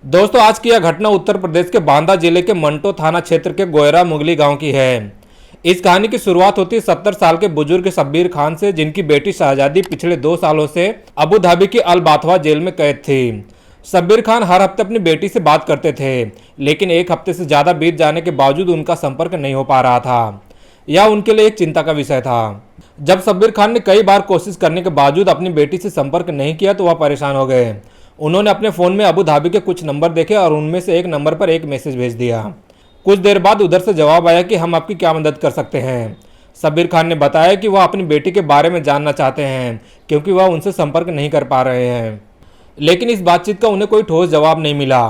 दोस्तों, आज की यह घटना उत्तर प्रदेश के बांदा जिले के मंटो थाना क्षेत्र के गोयरा मुगली गांव की है। इस कहानी की शुरुआत होती है 70 साल के बुजुर्ग शब्बीर खान से, जिनकी बेटी शहजादी पिछले 2 सालों से अबू धाबी की अल बाथवा जेल में कैद थी। शब्बीर खान हर हफ्ते अपनी बेटी से बात करते थे, लेकिन 1 हफ्ते से ज्यादा बीत जाने के बावजूद उनका संपर्क नहीं हो पा रहा था। यह उनके लिए एक चिंता का विषय था। जब शब्बीर खान ने कई बार कोशिश करने के बावजूद अपनी बेटी से संपर्क नहीं किया तो वह परेशान हो गए। उन्होंने अपने फ़ोन में अबू धाबी के कुछ नंबर देखे और उनमें से एक नंबर पर एक मैसेज भेज दिया। कुछ देर बाद उधर से जवाब आया कि हम आपकी क्या मदद कर सकते हैं। शब्बीर खान ने बताया कि वह अपनी बेटी के बारे में जानना चाहते हैं, क्योंकि वह उनसे संपर्क नहीं कर पा रहे हैं। लेकिन इस बातचीत का उन्हें कोई ठोस जवाब नहीं मिला।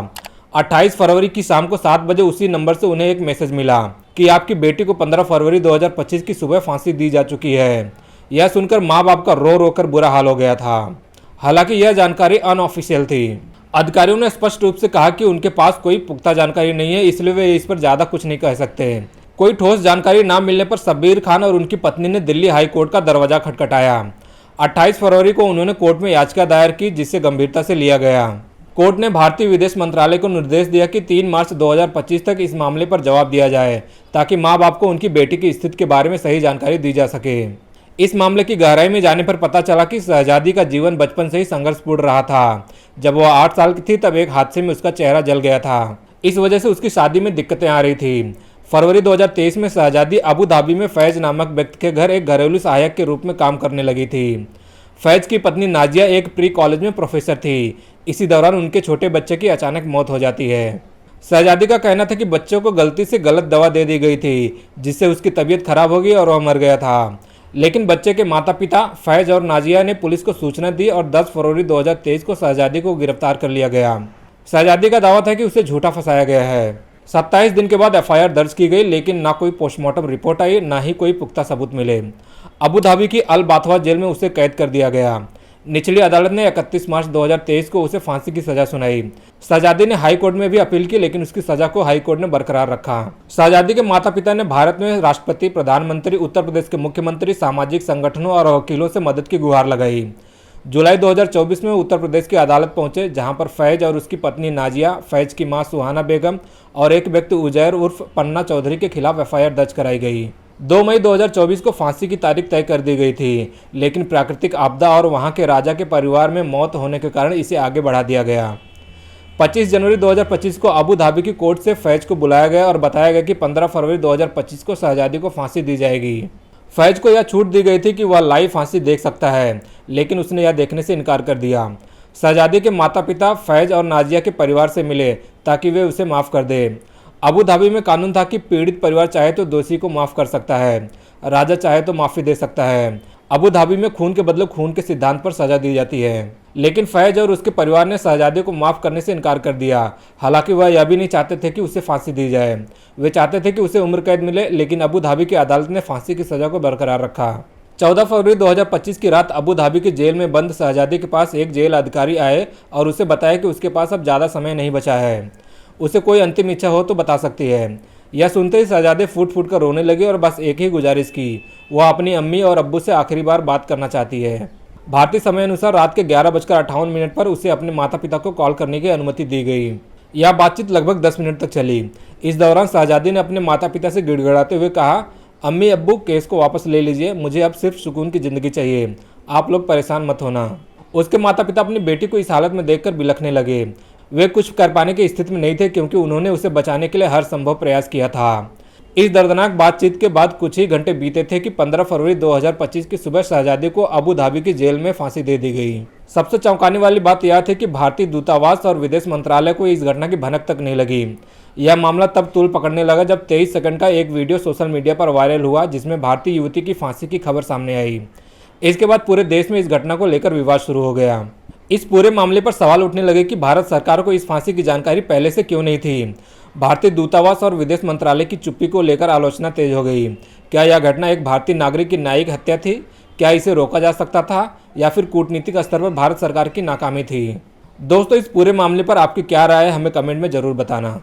28 फरवरी की शाम को 7 बजे उसी नंबर से उन्हें एक मैसेज मिला कि आपकी बेटी को 15 फरवरी 2025 की सुबह फांसी दी जा चुकी है। यह सुनकर माँ बाप का रो रो कर बुरा हाल हो गया था। हालांकि यह जानकारी अनऑफिशियल थी। अधिकारियों ने स्पष्ट रूप से कहा कि उनके पास कोई पुख्ता जानकारी नहीं है, इसलिए वे इस पर ज़्यादा कुछ नहीं कह सकते। कोई ठोस जानकारी ना मिलने पर शब्बीर खान और उनकी पत्नी ने दिल्ली हाई कोर्ट का दरवाजा खटखटाया। 28 फरवरी को उन्होंने कोर्ट में याचिका दायर की, जिसे गंभीरता से लिया गया। कोर्ट ने भारतीय विदेश मंत्रालय को निर्देश दिया कि 3 मार्च 2025 तक इस मामले पर जवाब दिया जाए, ताकि माँ बाप को उनकी बेटी की स्थिति के बारे में सही जानकारी दी जा सके। इस मामले की गहराई में जाने पर पता चला कि शहजादी का जीवन बचपन से ही संघर्षपूर्ण रहा था। जब वह 8 साल की थी तब एक हादसे में उसका चेहरा जल गया था। इस वजह से उसकी शादी में दिक्कतें आ रही थी। फरवरी 2023 में शहजादी अबू धाबी में फैज नामक व्यक्ति के घर एक घरेलू सहायक के रूप में काम करने लगी थी। फैज की पत्नी नाजिया एक प्री कॉलेज में प्रोफेसर थी। इसी दौरान उनके छोटे बच्चे की अचानक मौत हो जाती है। शहजादी का कहना था कि बच्चों को गलती से गलत दवा दे दी गई थी, जिससे उसकी तबीयत खराब हो गई और वह मर गया था। लेकिन बच्चे के माता पिता फैज और नाजिया ने पुलिस को सूचना दी और 10 फरवरी 2023 को शहजादी को गिरफ्तार कर लिया गया। शहजादी का दावा था कि उसे झूठा फंसाया गया है। 27 दिन के बाद एफआईआर दर्ज की गई, लेकिन ना कोई पोस्टमार्टम रिपोर्ट आई, ना ही कोई पुख्ता सबूत मिले। अबू धाबी की अल बाथवा जेल में उसे कैद कर दिया गया। निचली अदालत ने 31 मार्च 2023 को उसे फांसी की सजा सुनाई। शहजादी ने हाई कोर्ट में भी अपील की, लेकिन उसकी सजा को हाई कोर्ट ने बरकरार रखा। शहजादी के माता पिता ने भारत में राष्ट्रपति, प्रधानमंत्री, उत्तर प्रदेश के मुख्यमंत्री, सामाजिक संगठनों और वकीलों से मदद की गुहार लगाई। जुलाई 2024 में उत्तर प्रदेश की अदालत पहुंचे, जहां पर फैज और उसकी पत्नी नाजिया, फैज की मां सुहाना बेगम और एक व्यक्ति उजैर उर्फ पन्ना चौधरी के खिलाफ एफआईआर दर्ज कराई गई। 2 मई 2024 को फांसी की तारीख तय कर दी गई थी, लेकिन प्राकृतिक आपदा और वहां के राजा के परिवार में मौत होने के कारण इसे आगे बढ़ा दिया गया। 25 जनवरी 2025 को अबू धाबी की कोर्ट से फैज को बुलाया गया और बताया गया कि 15 फरवरी 2025 को शहजादी को फांसी दी जाएगी। फैज को यह छूट दी गई थी कि वह लाइव फांसी देख सकता है, लेकिन उसने यह देखने से इनकार कर दिया। शहजादी के माता पिता फैज और नाजिया के परिवार से मिले ताकि वे उसे माफ़ कर दे। अबू धाबी में कानून था कि पीड़ित परिवार चाहे तो दोषी को माफ़ कर सकता है, राजा चाहे तो माफ़ी दे सकता है। अबू धाबी में खून के बदले खून के सिद्धांत पर सजा दी जाती है। लेकिन फैज और उसके परिवार ने शहजादी को माफ़ करने से इनकार कर दिया। हालांकि वह यह भी नहीं चाहते थे कि उसे फांसी दी जाए। वे चाहते थे कि उसे उम्र कैद मिले, लेकिन अबू धाबी की अदालत ने फांसी की सज़ा को बरकरार रखा। 14 फरवरी 2025 की रात अबू धाबी की जेल में बंद शहजादी के पास एक जेल अधिकारी आए और उसे बताया कि उसके पास अब ज़्यादा समय नहीं बचा है। उसे कोई अंतिम इच्छा हो तो बता सकती है। यह सुनते ही शहजादी फूट फूट कर रोने लगी और बस एक ही गुजारिश की, वह अपनी अम्मी और अब्बू से आखिरी बार बात करना चाहती है। भारतीय समय अनुसार रात के 11:58 पर उसे अपने माता पिता को कॉल करने की अनुमति दी गई। यह बातचीत लगभग 10 मिनट तक चली। इस दौरान शहजादी ने अपने माता पिता से गिड़गिड़ाते हुए कहा, अम्मी अब्बू, केस को वापस ले लीजिए, मुझे अब सिर्फ सुकून की ज़िंदगी चाहिए, आप लोग परेशान मत होना। उसके माता पिता अपनी बेटी को इस हालत में देखकर बिलखने लगे। वे कुछ कर पाने की स्थिति में नहीं थे, क्योंकि उन्होंने उसे बचाने के लिए हर संभव प्रयास किया था। इस दर्दनाक बातचीत के बाद कुछ ही घंटे बीते थे कि 15 फरवरी 2025 की सुबह शहजादी को अबू धाबी की जेल में फांसी दे दी गई। सबसे चौंकाने वाली बात यह थी कि भारतीय दूतावास और विदेश मंत्रालय को इस घटना की भनक तक नहीं लगी। यह मामला तब तूल पकड़ने लगा जब 23 सेकंड का एक वीडियो सोशल मीडिया पर वायरल हुआ, जिसमें भारतीय युवती की फांसी की खबर सामने आई। इसके बाद पूरे देश में इस घटना को लेकर विवाद शुरू हो गया। इस पूरे मामले पर सवाल उठने लगे कि भारत सरकार को इस फांसी की जानकारी पहले से क्यों नहीं थी। भारतीय दूतावास और विदेश मंत्रालय की चुप्पी को लेकर आलोचना तेज हो गई। क्या यह घटना एक भारतीय नागरिक की न्यायिक हत्या थी? क्या इसे रोका जा सकता था, या फिर कूटनीतिक स्तर पर भारत सरकार की नाकामी थी? दोस्तों, इस पूरे मामले पर आपकी क्या राय है, हमें कमेंट में ज़रूर बताना।